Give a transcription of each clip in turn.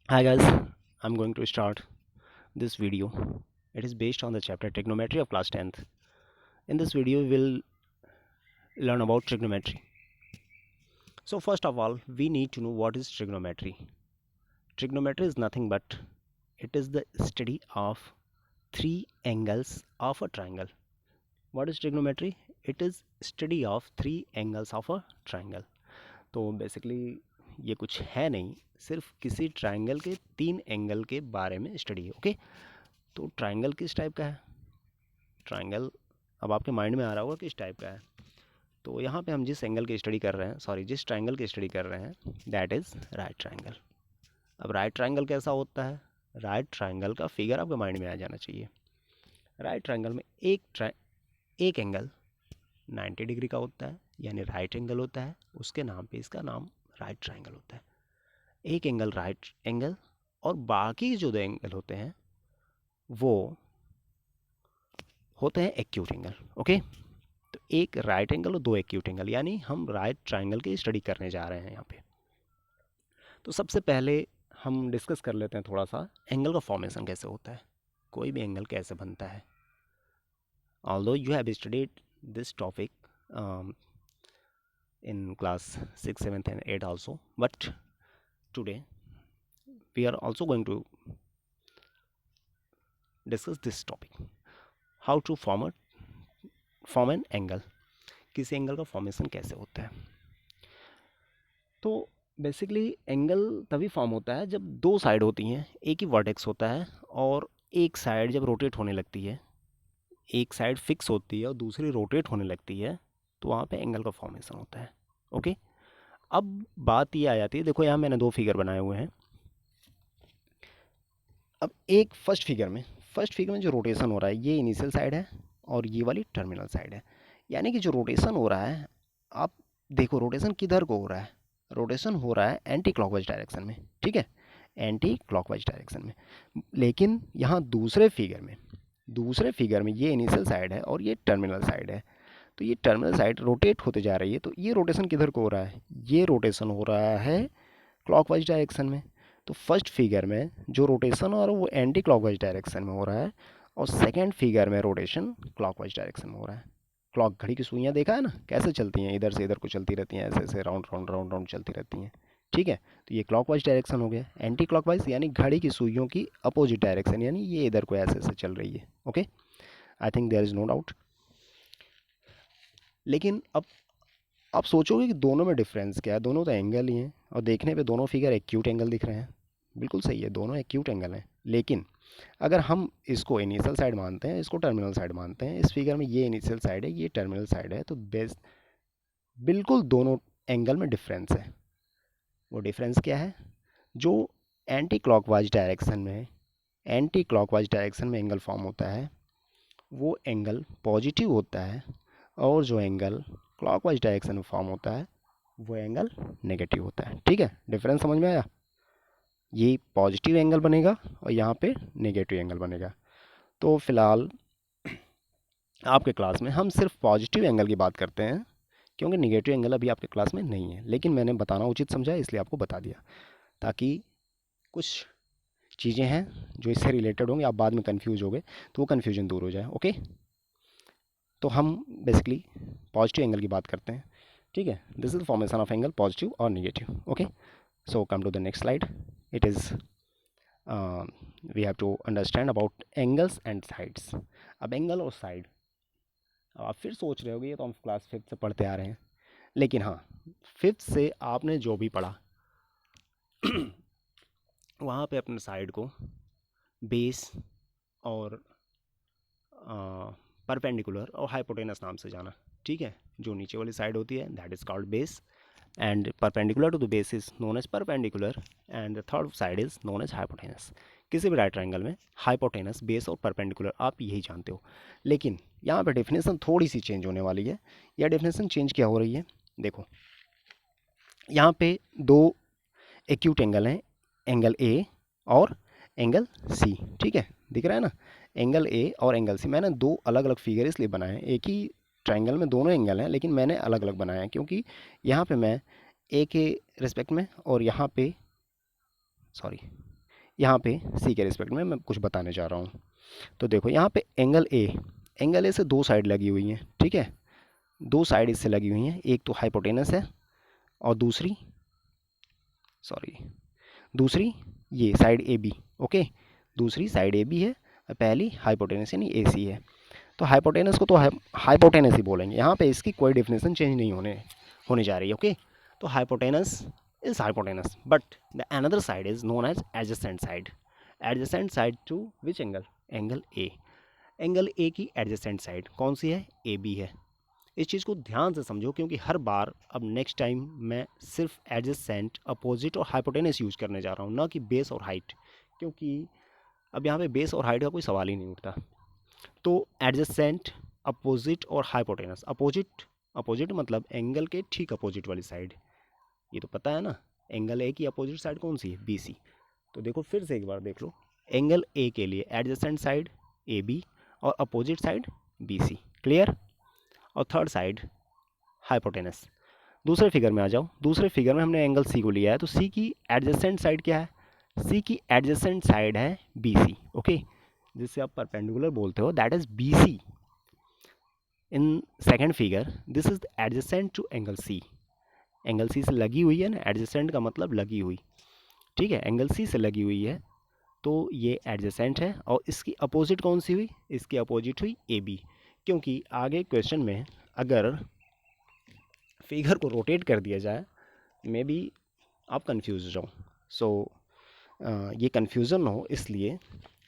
Hi guys, I'm going to start this video. It is based on the chapter trigonometry of class 10th. In this video, we'll learn about trigonometry. So first of all, we need to know what is trigonometry. Trigonometry is nothing but it is the study of three angles of a triangle. What is trigonometry? It is study of three angles of a triangle. तो basically ये कुछ है नहीं, सिर्फ किसी triangle के तीन angle के बारे में स्टडी है. ओके, तो ट्रायंगल किस टाइप का है? ट्रायंगल अब आपके माइंड में आ रहा होगा किस टाइप का है. तो यहाँ पे हम जिस एंगल की स्टडी कर रहे हैं, सॉरी जिस ट्रायंगल की स्टडी कर रहे हैं, दैट इज़ राइट ट्रायंगल. अब राइट ट्रायंगल कैसा होता है? राइट ट्रायंगल का फिगर आपके माइंड में आ जाना चाहिए. राइट ट्रायंगल में एक एंगल 90 डिग्री का होता है, यानी राइट एंगल होता है. उसके नाम पे इसका नाम राइट ट्रायंगल होता है. एक एंगल राइट एंगल और बाकी जो दो एंगल होते हैं वो होते हैं एक्यूट एंगल. ओके, तो एक राइट एंगल और दो एक्यूट एंगल, यानी हम राइट ट्रायंगल की स्टडी करने जा रहे हैं यहाँ पे. तो सबसे पहले हम डिस्कस कर लेते हैं थोड़ा सा एंगल का फॉर्मेशन कैसे होता है, कोई भी एंगल कैसे बनता है. Although you have studied this topic in class 6, 7th and 8 also, but today we are also going to discuss this topic, how to form an angle. किसी एंगल का फॉर्मेशन कैसे होता है. तो बेसिकली एंगल तभी फॉर्म होता है जब दो साइड होती हैं, एक ही वर्टेक्स होता है और एक साइड जब रोटेट होने लगती है, एक साइड फिक्स होती है और दूसरी रोटेट होने लगती है, तो वहाँ पे एंगल का फॉर्मेशन होता है. ओके, अब बात ये आ जाती है, देखो यहाँ मैंने दो फिगर बनाए हुए हैं. अब एक फर्स्ट फिगर में जो रोटेशन हो रहा है ये इनिशियल साइड है और ये वाली टर्मिनल साइड है. यानी कि जो रोटेशन हो रहा है, आप देखो रोटेशन किधर को हो रहा है. रोटेशन हो रहा है एंटी क्लॉकवाइज डायरेक्शन में. ठीक है, एंटी क्लॉकवाइज डायरेक्शन में. लेकिन यहाँ दूसरे फिगर में ये इनिशियल साइड है और ये टर्मिनल साइड है. तो ये टर्मिनल साइड रोटेट होते जा रही है, तो ये रोटेशन किधर को हो रहा है? ये रोटेशन हो रहा है क्लॉकवाइज डायरेक्शन में. तो फर्स्ट फिगर में जो रोटेशन हो रहा है वो एंटी क्लॉकवाइज डायरेक्शन में हो रहा है और सेकंड फिगर में रोटेशन क्लॉकवाइज डायरेक्शन में हो रहा है. क्लॉक घड़ी की सुइयाँ देखा है ना कैसे चलती हैं, इधर से इधर को चलती रहती हैं, ऐसे ऐसे राउंड राउंड राउंड राउंड चलती रहती हैं. ठीक है, तो ये क्लॉकवाइज डायरेक्शन हो गया. एंटी क्लॉकवाइज यानी घड़ी की सुइयों की अपोजिट डायरेक्शन, यानी ये इधर को ऐसे ऐसे चल रही है. Okay, I think there is no doubt. लेकिन अब आप सोचोगे कि दोनों में डिफरेंस क्या है. दोनों तो एंगल ही हैं और देखने पे दोनों फिगर एक्यूट एंगल दिख रहे हैं. बिल्कुल सही है, दोनों एक्यूट एंगल हैं. लेकिन अगर हम इसको इनिशियल साइड मानते हैं, इसको टर्मिनल साइड मानते हैं, इस फिगर में ये इनिशियल साइड है, ये टर्मिनल साइड है, तो बेस बिल्कुल दोनों एंगल में डिफरेंस है. वो डिफरेंस क्या है? जो एंटी क्लॉकवाइज डायरेक्शन में एंगल फॉर्म होता है वो एंगल पॉजिटिव होता है और जो एंगल क्लॉकवाइज डायरेक्शन में फॉर्म होता है वो एंगल नेगेटिव होता है. ठीक है, डिफरेंस समझ में आया? ये पॉजिटिव एंगल बनेगा और यहाँ पे नेगेटिव एंगल बनेगा. तो फिलहाल आपके क्लास में हम सिर्फ पॉजिटिव एंगल की बात करते हैं, क्योंकि नेगेटिव एंगल अभी आपके क्लास में नहीं है. लेकिन मैंने बताना उचित समझा इसलिए आपको बता दिया, ताकि कुछ चीज़ें हैं जो इससे रिलेटेड होंगी, आप बाद में कन्फ्यूज होगे तो वो कन्फ्यूजन दूर हो जाए. ओके, तो हम बेसिकली पॉजिटिव एंगल की बात करते हैं. ठीक है, this is formation of angle positive और negative. Okay, so come to the next slide. It is we have to understand about angles and sides. अब एंगल और साइड, अब आप फिर सोच रहे होगे ये तो हम क्लास 5th से पढ़ते आ रहे हैं. लेकिन हाँ, 5th से आपने जो भी पढ़ा वहाँ पे अपने साइड को बेस और परपेंडिकुलर और हाइपोटेनस नाम से जाना. ठीक है, जो नीचे वाली साइड होती है that is called base and perpendicular to the base is known as perpendicular and the third side is known as hypotenuse. किसी भी राइट ट्रायंगल में हाइपोटेनस, बेस और परपेंडिकुलर आप यही जानते हो. लेकिन यहाँ पे डेफिनेशन थोड़ी सी चेंज होने वाली है. यह डेफिनेशन चेंज क्या हो रही है? देखो यहाँ पे दो एक्यूट एंगल हैं, एंगल ए और एंगल सी. ठीक है, दिख रहा है ना, एंगल ए और एंगल सी. मैंने दो अलग अलग फिगर इसलिए बनाए हैं, एक ही ट्रायंगल में दोनों एंगल हैं लेकिन मैंने अलग अलग बनाया है, क्योंकि यहाँ पे मैं ए के रिस्पेक्ट में और यहाँ पे सॉरी यहाँ पे सी के रिस्पेक्ट में मैं कुछ बताने जा रहा हूँ। तो देखो यहाँ पे एंगल ए से दो साइड लगी हुई हैं, ठीक है, दो साइड इससे लगी हुई हैं, एक तो हाइपोटेनस है और दूसरी ये साइड ए बी, ओके, दूसरी साइड ए बी है, पहली हाइपोटेनस यानी ए सी है। तो हाइपोटेनस को तो हाइपोटेनस ही बोलेंगे, यहाँ पे इसकी कोई डेफिनेशन चेंज नहीं होने जा रही है, ओके। तो hypotenuse is hypotenuse, but the another side is known as adjacent side to which angle, angle A की एडजेसेंट साइड कौन सी है, ए बी है। इस चीज़ को ध्यान से समझो, क्योंकि हर बार अब नेक्स्ट टाइम मैं सिर्फ एडजेसेंट, अपोजिट और हाइपोटेनस यूज करने जा रहा हूँ, ना कि बेस और हाइट, क्योंकि अब यहाँ पे बेस और हाइट का कोई सवाल ही नहीं उठता। तो एडजेसेंट, अपोजिट और हाइपोटेनस, अपोजिट मतलब एंगल के ठीक अपोजिट वाली साइड, ये तो पता है ना, एंगल ए की अपोजिट साइड कौन सी है, बी सी। तो देखो फिर से एक बार देख लो, एंगल ए के लिए एडजेसेंट साइड ए बी और opposite side B C, clear. और थर्ड साइड हाइपोटेनस। दूसरे फिगर में आ जाओ, दूसरे फिगर में हमने एंगल सी को लिया है, तो सी की एडजेसेंट साइड क्या है, सी की एडजेसेंट साइड है बी सी, ओके, जिससे आप परपेंडिकुलर बोलते हो, that is B C. In second figure this is adjacent to angle C से लगी हुई है ना, एडजेसेंट का मतलब लगी हुई, ठीक है, एंगल सी से लगी हुई है, तो ये एडजेसेंट है। और इसकी अपोजिट कौन सी हुई, इसकी अपोजिट हुई ए बी, क्योंकि आगे क्वेश्चन में अगर फिगर को रोटेट कर दिया जाए, मे बी आप कंफ्यूज हो जाओ, सो ये कन्फ्यूज़न ना हो, इसलिए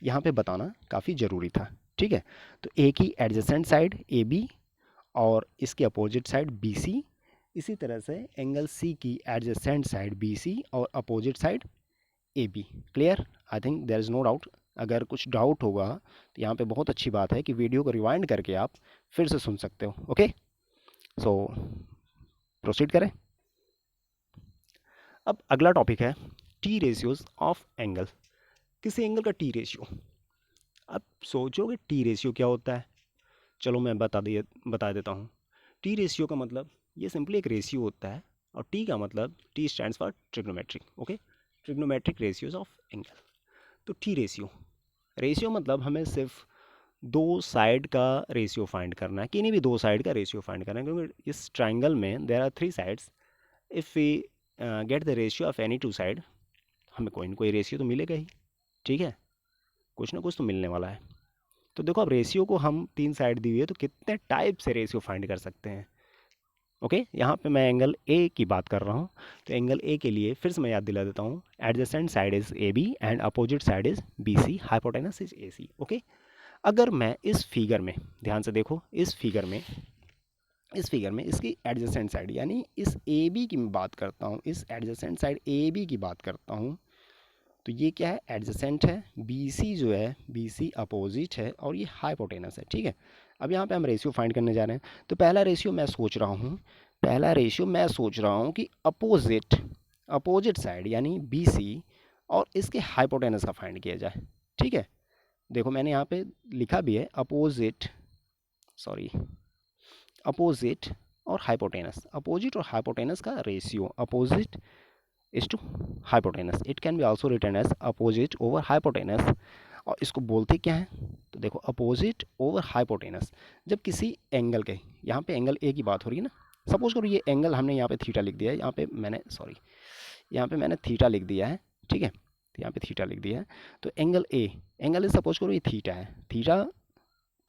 यहाँ पे बताना काफ़ी ज़रूरी था, ठीक है। तो ए की एडजेसेंट साइड ए बी और इसकी अपोजिट साइड बी सी, इसी तरह से एंगल सी की एडजेसेंट साइड बी सी और opposite side A B, clear. I think there is no doubt. अगर कुछ डाउट होगा तो यहाँ पे बहुत अच्छी बात है कि वीडियो को रिवाइंड करके आप फिर से सुन सकते हो, ओके। सो प्रोसीड करें। अब अगला टॉपिक है टी रेशियोज ऑफ एंगल, किसी एंगल का टी रेशियो। अब सोचोगे टी रेशियो क्या होता है, चलो मैं बता देता हूँ। टी रेशियो का मतलब ये सिंपली एक रेशियो होता है, और टी का मतलब T stands for trigonometric, okay, trigonometric ratios of angle. तो टी रेशियो मतलब हमें सिर्फ दो साइड का रेशियो फाइंड करना है, किन्हीं भी दो साइड का रेशियो फाइंड करना है, क्योंकि इस ट्राइंगल में there are three sides, if we get the ratio of any two side, हमें कोई ना कोई रेशियो तो मिलेगा ही, ठीक है, कुछ ना कुछ तो मिलने वाला है। तो देखो अब रेशियो को हम तीन साइड दी हुई है, तो कितने टाइप से रेशियो फाइंड कर सकते हैं, ओके। यहाँ पे मैं एंगल ए की बात कर रहा हूँ, तो एंगल ए के लिए फिर से मैं याद दिला देता हूँ, adjacent side is A B and opposite side is B C, hypotenuse is A C, okay. अगर मैं इस फिगर में ध्यान से देखो, इस फिगर में इसकी एडजेसेंट साइड यानी इस ए बी की मैं बात करता हूँ, इस एडजेसेंट साइड ए बी की बात करता हूँ, तो ये क्या है, एडजेसेंट है, बी सी जो है बी सी अपोजिट है, और ये हाइपोटेनस है, ठीक है। अब यहाँ पे हम रेशियो फाइंड करने जा रहे हैं। तो पहला रेशियो मैं सोच रहा हूँ कि अपोजिट साइड यानी बी सी और इसके हाइपोटेनस का फाइंड किया जाए, ठीक है। देखो मैंने यहाँ पे लिखा भी है अपोजिट और हाइपोटेनस का ratio, opposite is to hypotenuse, it can be also written as opposite over hypotenuse. और इसको बोलते क्या है, तो देखो अपोजिट ओवर हाइपोटेनस, जब किसी एंगल के, यहाँ पे एंगल ए की बात हो रही है ना, सपोज करो ये एंगल हमने यहाँ पे थीटा लिख दिया है, यहाँ पे मैंने थीटा लिख दिया है, ठीक है, तो यहाँ पे थीटा लिख दिया है। तो एंगल ए सपोज करो ये थीटा है,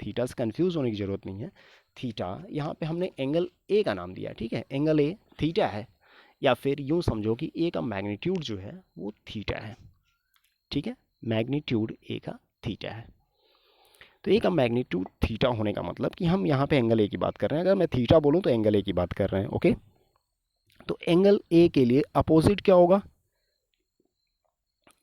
थीटा से कंफ्यूज होने की ज़रूरत नहीं है, थीटा यहाँ पे हमने एंगल ए का नाम दिया है, ठीक है, एंगल ए थीटा है, या फिर यूँ समझो कि ए का मैग्नीट्यूड जो है वो थीटा है, ठीक है, मैग्नीट्यूड ए का थीटा है। तो ए का मैग्नीट्यूड थीटा होने का मतलब कि हम यहाँ पे एंगल ए की बात कर रहे हैं, अगर मैं थीटा बोलूँ तो एंगल ए की बात कर रहे हैं, ओके। तो एंगल ए के लिए अपोजिट क्या होगा,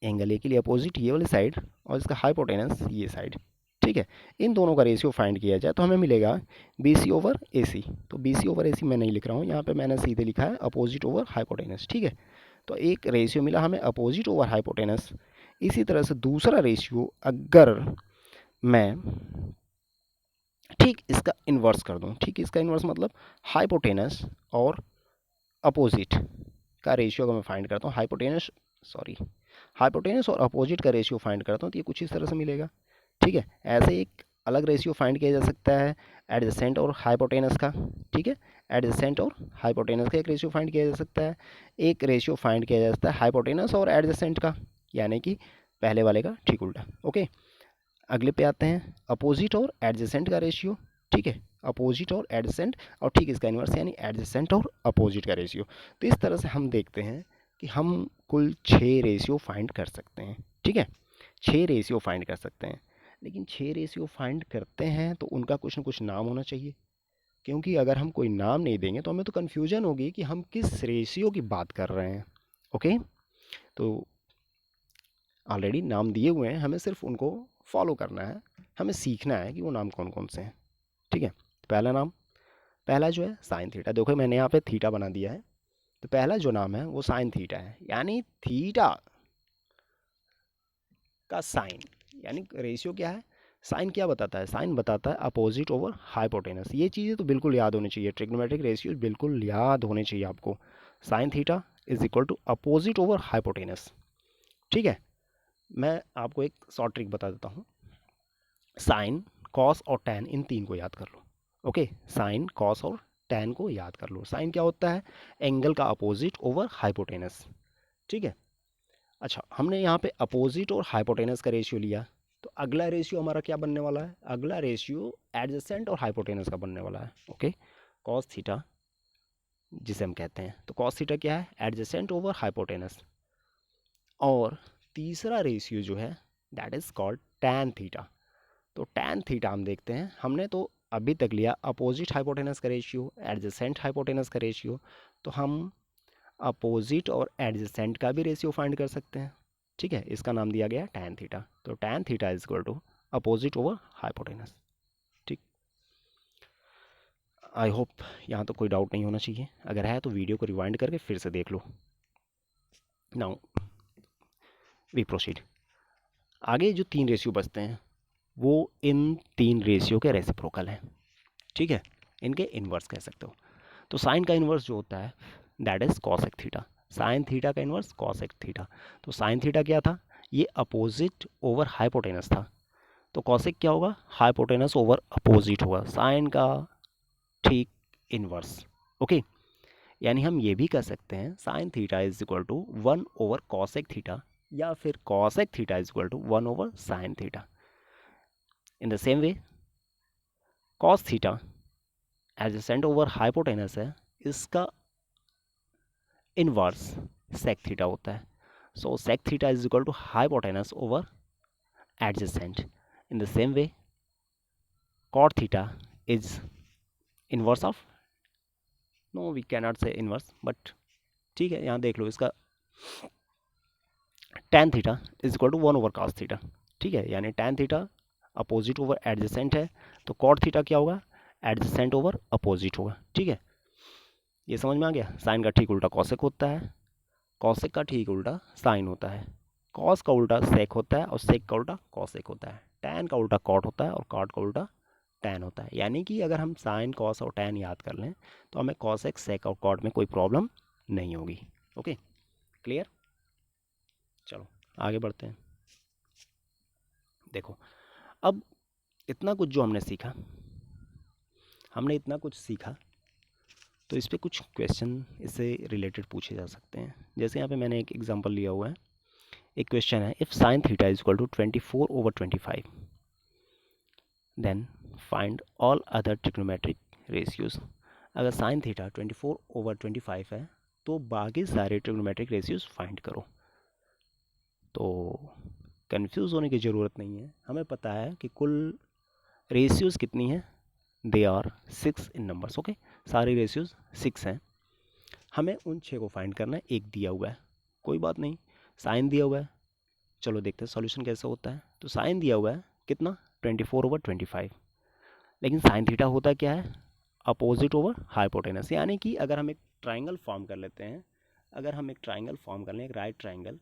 एंगल ए के लिए अपोजिट ये वाली साइड, और इसका हाइपोटेनस ये साइड, ठीक है। इन दोनों का रेशियो फाइंड किया जाए तो हमें मिलेगा बी सी ओवर ए सी। तो बी सी ओवर ए सी मैं नहीं लिख रहा हूँ, यहाँ पे मैंने सीधे लिखा है अपोजिट ओवर हाइपोटेनस, ठीक है। तो एक रेशियो मिला हमें अपोजिट ओवर हाइपोटेनस। इसी तरह से दूसरा रेशियो अगर मैं ठीक इसका इन्वर्स कर दूँ, ठीक इसका इन्वर्स मतलब हाइपोटेनस और अपोजिट का रेशियो अगर मैं फाइंड करता हूँ, हाइपोटेनस और अपोजिट का रेशियो फाइंड करता हूँ तो ये कुछ इस तरह से मिलेगा, ठीक है। ऐसे एक अलग रेशियो फाइंड किया जा सकता है एडजेसेंट और हाइपोटेनस का, ठीक है। एडजेसेंट और हाइपोटेनस का एक रेशियो फाइंड किया जा सकता है। एक रेशियो फाइंड किया जा सकता है हाइपोटेनस और एडजेसेंट का, यानी कि पहले वाले का ठीक उल्टा। ओके, अगले पे आते हैं अपोजिट और एडजेसेंट का रेशियो, ठीक है। अपोजिट और एडजेसेंट और ठीक इसका इन्वर्स यानी एडजेसेंट और अपोजिट का रेशियो। तो इस तरह से हम देखते हैं कि हम कुल 6 रेशियो फाइंड कर सकते हैं, ठीक है। 6 रेशियो फाइंड कर सकते हैं, लेकिन 6 रेशियो फाइंड करते हैं तो उनका कुछ ना कुछ नाम होना चाहिए, क्योंकि अगर हम कोई नाम नहीं देंगे तो हमें तो कन्फ्यूजन होगी कि हम किस रेशियो की बात कर रहे हैं। ओके, तो ऑलरेडी नाम दिए हुए हैं, हमें सिर्फ उनको फॉलो करना है, हमें सीखना है कि वो नाम कौन कौन से हैं, ठीक है। पहला नाम, पहला जो है साइन थीटा, देखो मैंने यहाँ पे थीटा बना दिया है, तो पहला जो नाम है वो साइन थीटा है, यानी थीटा का साइन, यानी रेशियो क्या है, साइन क्या बताता है, साइन बताता है अपोजिट ओवर हाइपोटेनस। ये चीज़ें तो बिल्कुल याद होनी चाहिए, ट्रिग्नोमेट्रिक रेशियो बिल्कुल याद होने चाहिए आपको। Sine theta is equal to opposite over hypotenuse, ठीक है। मैं आपको एक शॉर्ट ट्रिक बता देता हूँ, साइन कॉस और टैन इन तीन को याद कर लो। ओके, साइन कॉस और टैन को याद कर लो। साइन क्या होता है, एंगल का अपोजिट ओवर हाइपोटेनस, ठीक है। अच्छा, हमने यहाँ पे अपोजिट और हाइपोटेनस का रेशियो लिया, तो अगला रेशियो हमारा क्या बनने वाला है, अगला रेशियो एडजेसेंट और हाइपोटेनस का बनने वाला है। ओके, कॉस थीटा जिसे हम कहते हैं, तो कॉस थीटा क्या है, एडजेसेंट ओवर हाइपोटेनस। और तीसरा रेशियो जो है that is called tan theta. तो टैन थीटा हम देखते हैं, हमने तो अभी तक लिया अपोजिट हाइपोटेनस का रेशियो, एडजेसेंट हाइपोटेनस का रेशियो, तो हम अपोजिट और एडजेसेंट का भी रेशियो फाइंड कर सकते हैं, ठीक है। इसका नाम दिया गया टैन थीटा, तो tan theta is equal to opposite over hypotenuse, ठीक। आई होप यहाँ तो कोई डाउट नहीं होना चाहिए, अगर है तो वीडियो को रिवाइंड करके फिर से देख लो। Now we proceed. आगे जो 3 रेशियो बचते हैं वो इन 3 रेशियो के रेसिप्रोकल हैं, ठीक है, इनके इन्वर्स कह सकते हो। तो साइन का इन्वर्स जो होता है that is cosec theta, sine theta का इन्वर्स कॉसेक थीटा। तो साइन थीटा क्या था, ये अपोजिट ओवर हाइपोटेनस था, तो कॉसेक क्या होगा, हाइपोटेनस ओवर अपोजिट होगा, साइन का ठीक इन्वर्स। ओके, यानी हम ये भी कह सकते हैं sine theta is equal to 1 over cosec theta, या फिर cosec theta is equal to 1 over sine theta. In the same way cos theta adjacent over hypotenuse है, इसका इनवर्स सेक थीटा होता है। So sec theta is equal to hypotenuse over adjacent. In the same way cot theta is inverse of, no we can not say inverse but ठीक है, यहाँ देख लो, इसका tan theta is equal to 1 over cos theta, ठीक है। यानी tan theta opposite over adjacent है, तो cot थीटा क्या होगा, एडजेसेंट ओवर अपोजिट होगा, ठीक है। ये समझ में आ गया, साइन का ठीक उल्टा कॉसेक होता है, कॉसेक का ठीक उल्टा साइन होता है, कॉस का उल्टा सेक होता है और सेक का उल्टा कॉसेक होता है, टैन का उल्टा कॉट होता है और कॉट का उल्टा टैन होता है। यानी कि अगर हम साइन कॉस और टैन याद कर लें तो हमें कॉसेक सेक और कॉट में कोई प्रॉब्लम नहीं होगी। ओके, क्लियर, चलो आगे बढ़ते हैं। देखो, अब इतना कुछ जो हमने सीखा, हमने इतना कुछ सीखा, तो इस पर कुछ क्वेश्चन इससे रिलेटेड पूछे जा सकते हैं। जैसे यहाँ पे मैंने एक एग्जांपल लिया हुआ है, एक क्वेश्चन है, if sine theta is equal to 24 over 25 then find all other trigonometric ratios. अगर साइन थीटा 24 ओवर 25 है तो बाकी सारे ट्रिग्नोमेट्रिक रेशियोज फाइंड करो। तो कंफ्यूज होने की ज़रूरत नहीं है, हमें पता है कि कुल रेशियोज कितनी है, they are 6 in numbers. Okay, सारी रेशियोज 6 हैं, हमें उन 6 को फाइंड करना है। एक दिया हुआ है, कोई बात नहीं, साइन दिया हुआ है, चलो देखते हैं सॉल्यूशन कैसे होता है। तो साइन दिया हुआ है कितना, 24 ओवर 25, लेकिन साइन थीटा होता क्या है, अपोजिट ओवर हाइपोटेनस। यानी कि अगर हम एक ट्राइंगल फॉर्म कर लेते हैं, अगर हम एक ट्राइंगल फॉर्म कर लें, एक राइट ट्राइंगल,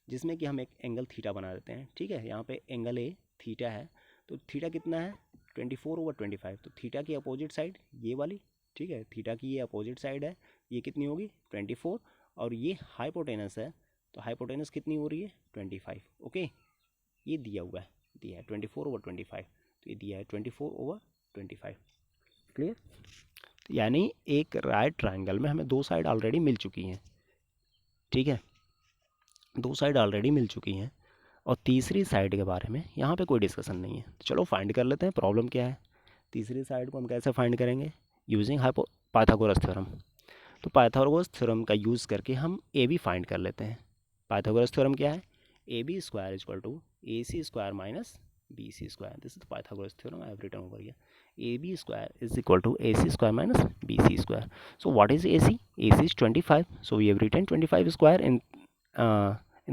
जिसमें कि हम एक एंगल थीटा बना देते हैं, ठीक है। यहाँ पे एंगल ए थीटा है, तो थीटा कितना है 24 ओवर 25, तो थीटा की अपोजिट साइड ये वाली, ठीक है, थीटा की ये अपोजिट साइड है, ये कितनी होगी 24, और ये हाइपोटेनस है, तो हाइपोटेनस कितनी हो रही है 25। ओके, ये दिया हुआ है, दिया है 24/25, तो ये दिया है 24/25। क्लियर? यानी एक राइट ट्राइंगल में हमें दो साइड ऑलरेडी मिल चुकी हैं, ठीक है, दो साइड ऑलरेडी मिल चुकी हैं और तीसरी साइड के बारे में यहाँ पे कोई डिस्कशन नहीं है। तो चलो फाइंड कर लेते हैं प्रॉब्लम क्या है। तीसरी साइड को हम कैसे फाइंड करेंगे, यूजिंग पाइथागोरस थ्योरम। तो पाइथागोरस थ्योरम का यूज़ करके हम ए बी फाइंड कर लेते हैं। पाइथागोरस थ्योरम क्या है, A B square equal to A C square minus B C square. This is Pythagoras theorem I have written over here. A B square is equal to A C square minus B C square. So what is AC? AC is 25. So we have written 25 square in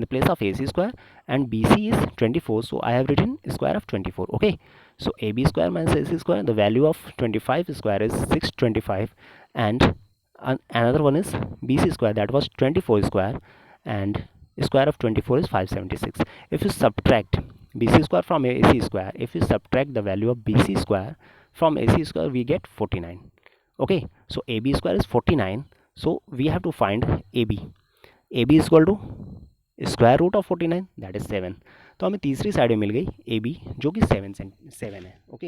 the place of AC square, and BC is 24. So I have written square of 24. Okay. So AB square minus AC square, the value of 25 square is 625, and another one is BC square, that was 24 square, and square of 24 is 576. If you subtract BC square from AC square, if you subtract the value of BC square from AC square, we get 49. Okay, so AB square is 49. So we have to find AB. AB is equal to square root of 49, that is 7. तो हमें तीसरी side में मिल गई A B जो कि 7 है. Okay,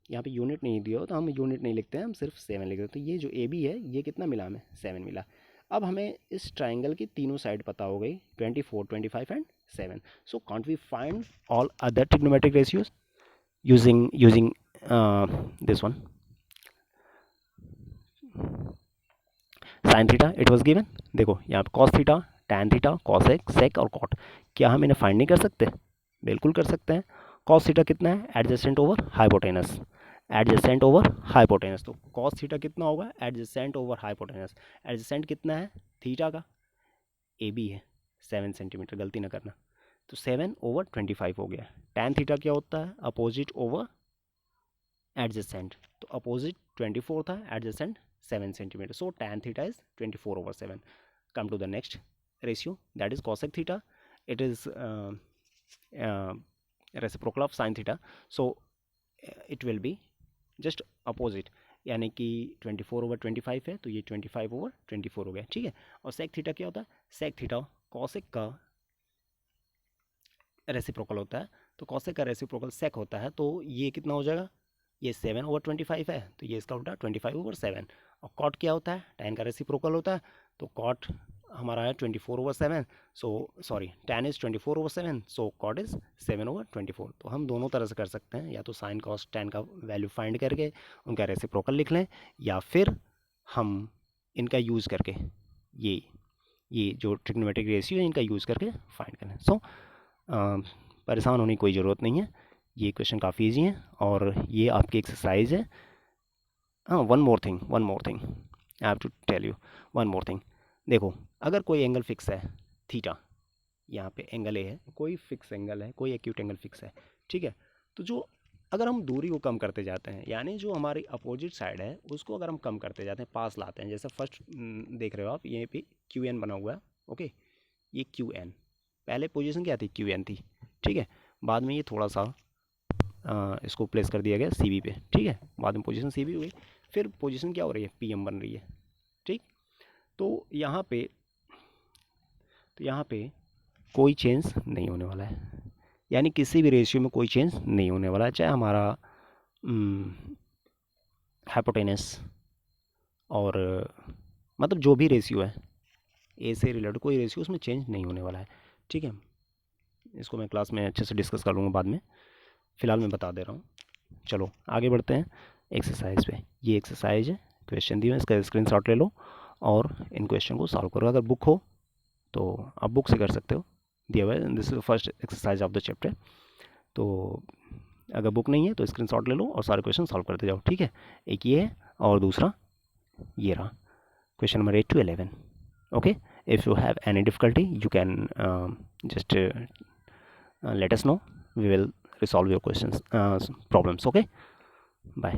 यहाँ पे यूनिट नहीं दिया हो तो हम यूनिट नहीं लिखते हैं, हम सिर्फ 7 लिखते हैं. तो ये जो ए बी है ये कितना मिला हमें, 7 मिला. अब हमें इस ट्राइंगल की तीनों साइड पता हो गई, 24, 25 and 7. So can't we find all other trigonometric ratios using this one. Sine theta it was given. देखो यहाँ पे cos theta, tan theta, cosec, sec और कॉट. क्या हम इन्हें फाइंड नहीं कर सकते? बिल्कुल कर सकते हैं. कॉस थीटा कितना है, adjacent over hypotenuse, adjacent over hypotenuse. तो कॉस थीटा कितना होगा, एडजेसेंट ओवर हाइपोटेनस. एडजेसेंट कितना है थीटा का, ए बी है 7 सेंटीमीटर, गलती ना करना. तो 7/25 हो गया. टैन थीटा क्या होता है, अपोजिट ओवर एडजेसेंट. तो अपोजिट 24 था, adjacent 7 centimetre. So tan theta is 24/7. Come to the next ratio, that is cosec theta. It is reciprocal of sin theta. So it will be just opposite, यानी कि 24/25 है तो ये 25/24 हो गया. ठीक है. और sec थीटा क्या होता है, sec थीटा cosec का रेसिप्रोकल होता है. तो cosec का रेसिप्रोकल sec होता है, तो ये कितना हो जाएगा, ये 7/25 है तो ये इसका उल्टा 25/7. और कॉट क्या होता है, टैन का रेसिप्रोकल होता है. तो कॉट हमारा है 24/7. So sorry, tan is 24/7, so cot is 7/24. तो हम दोनों तरह से कर सकते हैं, या तो साइन कॉस टैन का वैल्यू फाइंड करके उनका रेसिप्रोकल लिख लें, या फिर हम इनका यूज़ करके ये जो ट्रिग्नोमेट्रिक रेशियो है इनका यूज़ करके फाइंड करें. सो परेशान होने की कोई ज़रूरत नहीं है, ये क्वेश्चन काफ़ी ईजी है और ये आपकी एक्सरसाइज है. हाँ, one more thing I have to tell you one more thing. देखो, अगर कोई एंगल फिक्स है थीटा, यहाँ पे एंगल ए है, कोई फिक्स एंगल है, कोई एक्यूट एंगल फिक्स है, ठीक है. तो जो अगर हम दूरी को कम करते जाते हैं, यानी जो हमारी अपोजिट साइड है उसको अगर हम कम करते जाते हैं, पास लाते हैं, जैसे फर्स्ट देख रहे हो आप, यहीं पे क्यू एन बना हुआ है. ओके, ये क्यू एन, पहले पोजीशन क्या थी, क्यू एन थी. ठीक है, बाद में ये थोड़ा सा इसको प्लेस कर दिया गया सी बी पे. ठीक है, बाद में पोजीशन सी बी हुई, फिर पोजीशन क्या हो रही है, पी एम बन रही है. ठीक, तो यहाँ पे कोई चेंज नहीं होने वाला है, यानी किसी भी रेशियो में कोई चेंज नहीं होने वाला है, चाहे हमारा हाइपोटेनस और मतलब जो भी रेशियो है ए से रिलेटेड कोई रेशियो उसमें चेंज नहीं होने वाला है. ठीक है, इसको मैं क्लास में अच्छे से डिस्कस कर लूँगा बाद में, फ़िलहाल मैं बता दे रहा हूँ. चलो आगे बढ़ते हैं एक्सरसाइज पे. ये एक्सरसाइज है, क्वेश्चन दिए हैं, इसका स्क्रीनशॉट ले लो और इन क्वेश्चन को सॉल्व करो. अगर बुक हो तो आप बुक से कर सकते हो, दिया हुआ है. This is first exercise of the chapter. तो अगर बुक नहीं है तो स्क्रीनशॉट ले लो और सारे क्वेश्चन सॉल्व करते जाओ. ठीक है, एक ये है और दूसरा ये रहा, question number 8 to 11. Okay, if you have any difficulty you can just let us know. We will resolve your questions, problems. Okay, bye.